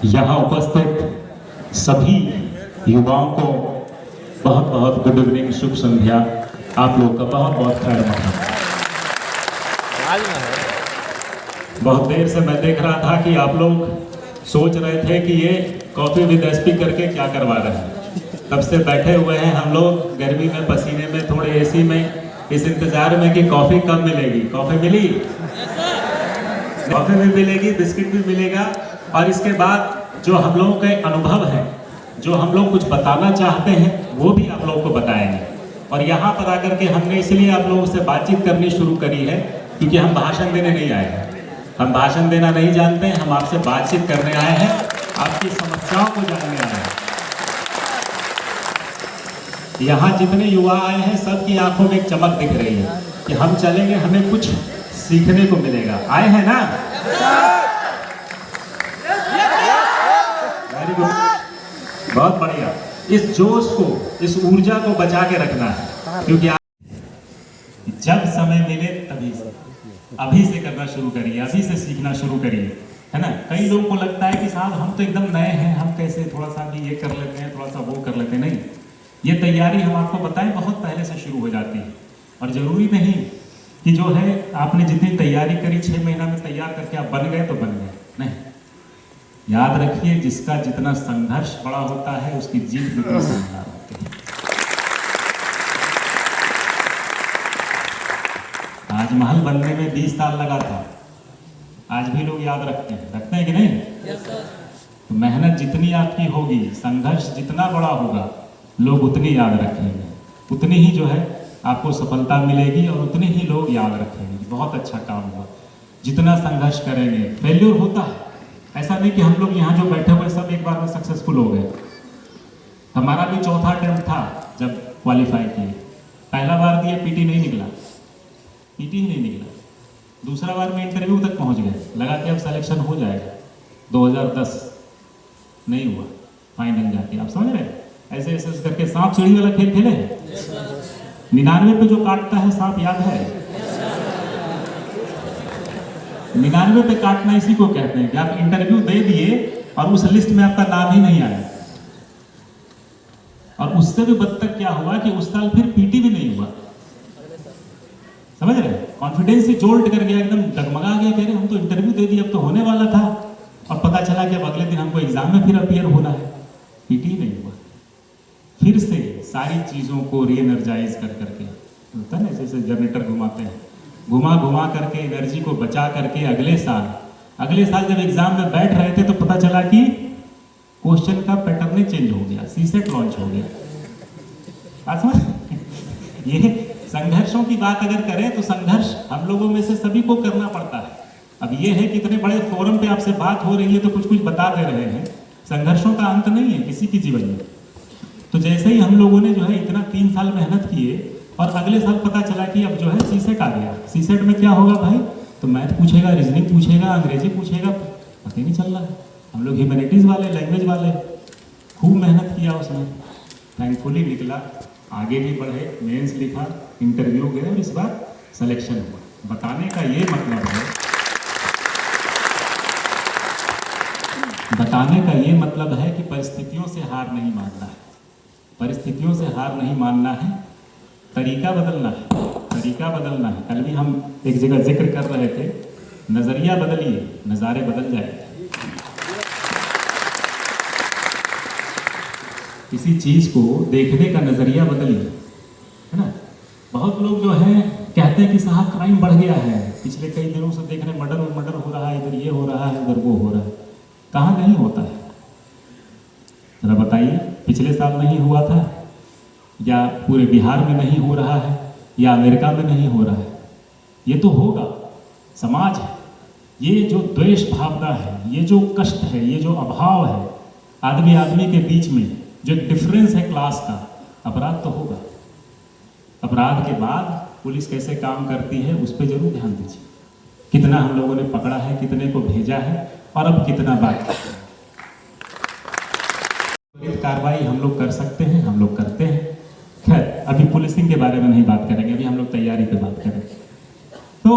यहाँ उपस्थित सभी युवाओं को बहुत बहुत गुड इवनिंग, शुभ संध्या। आप लोग का बहुत बहुत खैर मक़दम। बहुत देर से मैं देख रहा था कि आप लोग सोच रहे थे कि ये कॉफ़ी विद एसपी करके क्या करवा रहे हैं। तब से बैठे हुए हैं हम लोग गर्मी में, पसीने में, थोड़े एसी में, इस इंतजार में कि कॉफ़ी कब मिलेगी। कॉफ़ी मिली, कॉफ़ी भी मिलेगी, बिस्किट भी मिलेगा। और इसके बाद जो हम लोगों के अनुभव है, जो हम लोग कुछ बताना चाहते हैं, वो भी आप लोगों को बताएंगे। और यहाँ पर आकर के हमने इसलिए आप लोगों से बातचीत करनी शुरू करी है क्योंकि हम भाषण देने नहीं आए हैं। हम भाषण देना नहीं जानते हैं, हम आपसे बातचीत करने आए हैं, आपकी समस्याओं को जानने आए हैं। यहाँ जितने युवा आए हैं, सबकी आंखों में एक चमक दिख रही है कि हम चलेंगे, हमें कुछ सीखने को मिलेगा। आए हैं ना? वेरी गुड, बहुत बढ़िया। इस जोश को, इस ऊर्जा को बचा के रखना है, क्योंकि जब समय मिले तभी से, अभी से करना शुरू करिए, अभी से सीखना शुरू करिए, है ना। कई लोगों को लगता है कि साहब हम तो एकदम नए हैं, हम कैसे थोड़ा सा भी ये कर लेते हैं, थोड़ा सा वो कर लेते हैं। नहीं, ये तैयारी हम आपको बताएं बहुत पहले से शुरू हो जाती है। और जरूरी नहीं कि जो है आपने जितनी तैयारी करी 6 महीना में तैयार करके आप बन गए तो बन गए, नहीं। याद रखिए, जिसका जितना संघर्ष बड़ा होता है उसकी जीत भी उतनी शानदार होती है। ताजमहल बनने में 20 साल लगा था, आज भी लोग याद रखते हैं कि नहीं? तो मेहनत जितनी आपकी होगी, संघर्ष जितना बड़ा होगा, लोग उतनी याद रखेंगे, उतनी ही जो है आपको सफलता मिलेगी और उतने ही लोग याद रखेंगे। बहुत अच्छा काम हुआ। जितना संघर्ष करेंगे, फेल्योर होता है, ऐसा नहीं कि हम लोग यहाँ जो बैठे हुए सब एक बार में सक्सेसफुल हो गए। हमारा भी चौथा अटेम्प्ट था जब क्वालिफाई किए। पहला बार दिए, पीटी नहीं निकला, पीटी ही नहीं निकला। दूसरा बार में इंटरव्यू तक पहुँच गए, लगा कि अब सिलेक्शन हो जाएगा। 2010 नहीं हुआ फाइनल जाके। आप समझ रहे हैं? ऐसे ऐसे करके सांप सीढ़ी वाला खेल खेले। 99 पे जो काटता है सांप, याद है? 99 पे काटना इसी को कहते हैं कि आप इंटरव्यू दे दिए और उस लिस्ट में आपका नाम ही नहीं आया। और उससे भी बदतर क्या हुआ कि उस साल फिर पीटी भी नहीं हुआ। समझ रहे? कॉन्फिडेंस ही जोल्ट कर गया, एकदम डगमगा गया, कह रहे हम तो इंटरव्यू दे दिया, अब तो होने वाला था। और पता चला कि अब अगले दिन हमको एग्जाम में फिर अपीयर होना है, पीटी नहीं हुआ। फिर से सारी चीज़ों को रीएनर्जाइज कर करके, होता है ना, जैसे जनरेटर घुमाते हैं, घुमा घुमा करके एनर्जी को बचा करके अगले साल जब एग्जाम में बैठ रहे थे तो पता चला कि क्वेश्चन का पैटर्न ही चेंज हो गया, सीसेट लॉन्च हो गया। बात समझ? ये संघर्षों की बात अगर करें तो संघर्ष हम लोगों में से सभी को करना पड़ता है। अब ये है कि इतने बड़े फोरम पे आपसे बात हो रही है तो कुछ कुछ बता दे रहे हैं। संघर्षों का अंत नहीं है किसी की जीवन में। तो जैसे ही हम लोगों ने जो है इतना 3 साल मेहनत किए और अगले साल पता चला कि अब जो है सीसेट आ गया। सीसेट में क्या होगा भाई? तो मैथ पूछेगा, रीजनिंग पूछेगा, अंग्रेजी पूछेगा, पता ही नहीं चल रहा है। हम लोग ह्यूमैनिटीज़ वाले, लैंग्वेज वाले, खूब मेहनत किया उसमें, थैंकफुली निकला, आगे भी बढ़े, मेंस लिखा, इंटरव्यू गए और इस बार सिलेक्शन हुआ। बताने का ये मतलब है, बताने का ये मतलब है कि परिस्थितियों से हार नहीं मानना है। परिस्थितियों से हार नहीं मानना है, तरीका बदलना है, तरीका बदलना है। कल भी हम एक जगह जिक्र कर रहे थे, नजरिया बदलिए, नज़ारे बदल जाए। किसी चीज को देखने का नजरिया बदलिए, है ना। बहुत लोग जो है कहते हैं कि साहब क्राइम बढ़ गया है, पिछले कई दिनों से देख रहे मर्डर हो रहा है, इधर ये हो रहा है, उधर वो हो रहा है। कहाँ नहीं होता है? जरा बताइए, पिछले साल नहीं हुआ था, या पूरे बिहार में नहीं हो रहा है, या अमेरिका में नहीं हो रहा है? ये तो होगा। समाज है, ये जो द्वेष भावना है, ये जो कष्ट है, ये जो अभाव है आदमी आदमी के बीच में, जो डिफरेंस है क्लास का, अपराध तो होगा। अपराध के बाद पुलिस कैसे काम करती है उस पर जरूर ध्यान दीजिए। कितना हम लोगों ने पकड़ा है, कितने को भेजा है और अब कितना बाकी है। कार्रवाई हम लोग कर सकते हैं, हम लोग करते हैं। खैर, अभी पुलिसिंग के बारे में नहीं बात करेंगे, अभी हम लोग तैयारी पे बात करेंगे। तो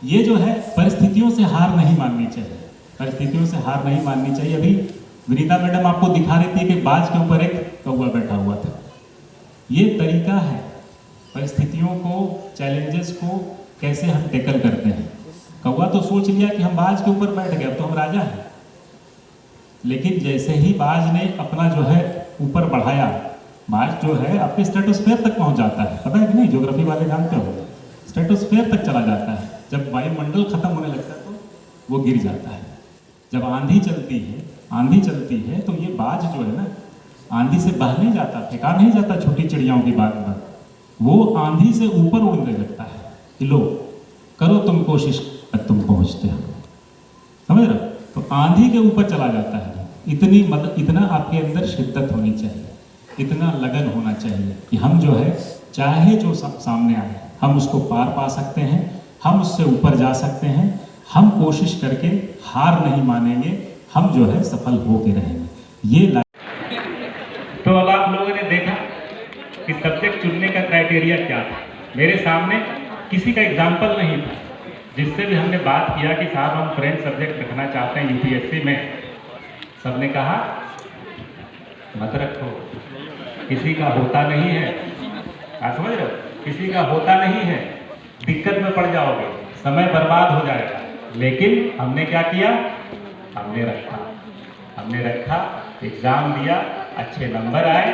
ये जो है परिस्थितियों से हार नहीं माननी चाहिए। परिस्थितियों से हार नहीं माननी चाहिए। अभी विनीता मैडम आपको दिखा रही थी कि बाज के ऊपर एक कौवा बैठा हुआ था। ये तरीका है परिस्थितियों को, चैलेंजेस को कैसे हम टैकल करते हैं। कौवा तो सोच लिया कि हम बाज के ऊपर बैठ गए, अब तो हम राजा हैं। लेकिन जैसे ही बाज ने अपना जो है ऊपर बढ़ाया, बाज जो है आपके स्ट्रेटोस्फेयर तक पहुंच जाता है, पता है कि नहीं? ज्योग्राफी वाले जानते हो, स्ट्रेटोस्फेयर तक चला जाता है। जब वायुमंडल खत्म होने लगता है तो वो गिर जाता है। जब आंधी चलती है तो ये बाज जो है ना, आंधी से बह नहीं जाता, फेंका नहीं जाता छोटी चिड़ियाओं की बात पर, वो आंधी से ऊपर उड़ने लगता है कि लो करो तुम कोशिश, तुम पहुंचते हो। समझ रहे हो? तो आंधी के ऊपर चला जाता है। इतना आपके अंदर शिद्दत होनी चाहिए, इतना लगन होना चाहिए कि हम जो है चाहे जो सामने आए हम उसको पार पा सकते हैं, हम उससे ऊपर जा सकते हैं। हम कोशिश करके हार नहीं मानेंगे, हम जो है सफल होके रहेंगे। ये तो अब आप लोगों ने देखा कि सब्जेक्ट चुनने का क्राइटेरिया क्या था। मेरे सामने किसी का एग्जाम्पल नहीं था जिससे भी हमने बात किया कि साहब हम फ्रेंच सब्जेक्ट रखना चाहते हैं यूपीएससी में। सबने कहा मत रखो, किसी का होता नहीं है। आप समझ रहे हो? किसी का होता नहीं है, दिक्कत में पड़ जाओगे, समय बर्बाद हो जाएगा। लेकिन हमने क्या किया? हमने रखा, एग्जाम दिया, अच्छे नंबर आए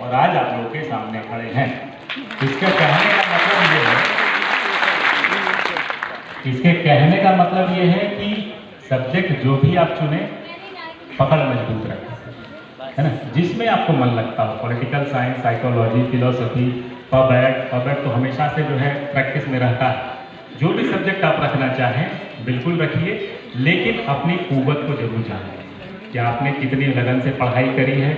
और आज आप लोगों के सामने खड़े हैं। इसके कहने का मतलब ये है कि सब्जेक्ट जो भी आप चुने पकड़ मजबूत रखें, है ना? जिसमें आपको मन लगता हो, political science, psychology, philosophy, pub तो हमेशा से जो है प्रैक्टिस में रहता है। जो भी सब्जेक्ट आप रखना चाहें बिल्कुल रखिए, लेकिन अपनी कुव्वत को जरूर जानें कि आपने कितनी लगन से पढ़ाई करी है।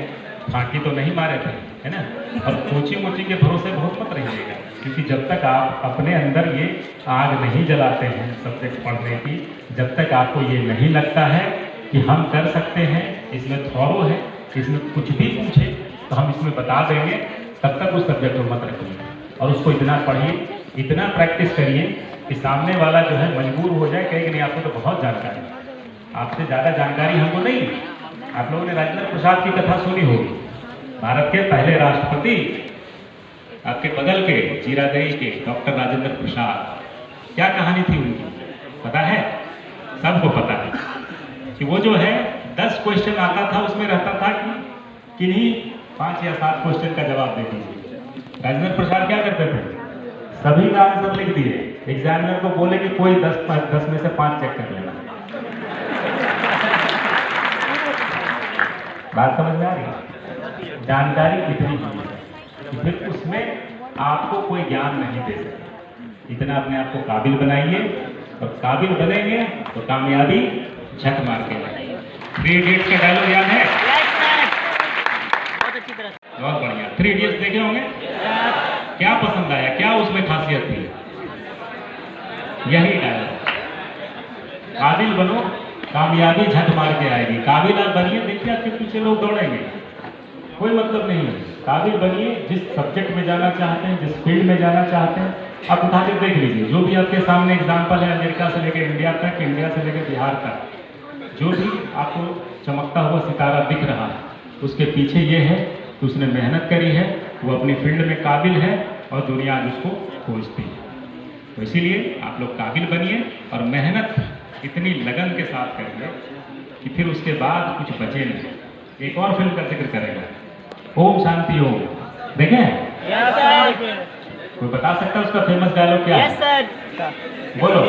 फांकी तो नहीं मारे थे, है ना? और कोचिंग के भरोसे बहुत मत रहिएगा, क्योंकि जब तक आप अपने अंदर ये आग नहीं जलाते हैं सब्जेक्ट पढ़ने की, जब तक आपको ये नहीं लगता है कि हम कर सकते हैं, इसमें थॉरो है, इसमें कुछ भी पूछे तो हम इसमें बता देंगे, तब तक उस सब्जेक्ट को मत रखिए। और उसको इतना पढ़िए, इतना प्रैक्टिस करिए कि सामने वाला जो है मजबूर हो जाए, कहे कि नहीं आपको तो बहुत जानकारी है, आपसे ज़्यादा जानकारी हमको नहीं। आप लोगों ने राजेंद्र प्रसाद की कथा सुनी होगी, भारत के पहले राष्ट्रपति, आपके बगल के जीरादेई के डॉक्टर राजेंद्र प्रसाद। क्या कहानी थी उनकी पता है? सबको पता है कि वो जो है 10 क्वेश्चन आता था, उसमें रहता था कि किन्हीं 5 या 7 क्वेश्चन का जवाब दे दीजिए। राजेंद्र प्रसाद क्या करते थे? सभी का आंसर लिख दिए, एग्जामिनर को बोले कि कोई 10 में से 5 चेक कर लेना। बात समझ में आ रही है? जानकारी कितनी है, फिर उसमें आपको कोई ज्ञान नहीं दे सकता। इतना अपने आप को काबिल बनाइए, और काबिल बनेंगे तो कामयाबी झक मार के लाएंगे। 3 इडियट्स का डायलॉग याद है? बहुत बढ़िया। 3 इडियट्स देखे होंगे? क्या पसंद आया, क्या उसमें खासियत थी? यही डायलॉग, काबिल बनो, कामयाबी झक मार के आएगी। काबिल आप बनिए, देखिए आपके पीछे लोग दौड़ेंगे, कोई मतलब नहीं है। काबिल बनिए, जिस सब्जेक्ट में जाना चाहते हैं, जिस फील्ड में जाना चाहते हैं, आप उठा के देख लीजिए। जो भी आपके सामने एग्जाम्पल है, अमेरिका से लेकर इंडिया तक, इंडिया से लेकर बिहार तक, जो भी आपको चमकता हुआ सितारा दिख रहा है, उसके पीछे ये है कि उसने मेहनत करी है, वो अपनी फील्ड में काबिल है और दुनिया आज उसको खोजती है। तो इसीलिए आप लोग काबिल बनिए और मेहनत इतनी लगन के साथ करिए कि फिर उसके बाद कुछ बचे नहीं। एक और फिल्म का जिक्र करेगा, ओम शांति ओम, देखें? कोई बता सकता है उसका फेमस डायलॉग क्या है? बोलो।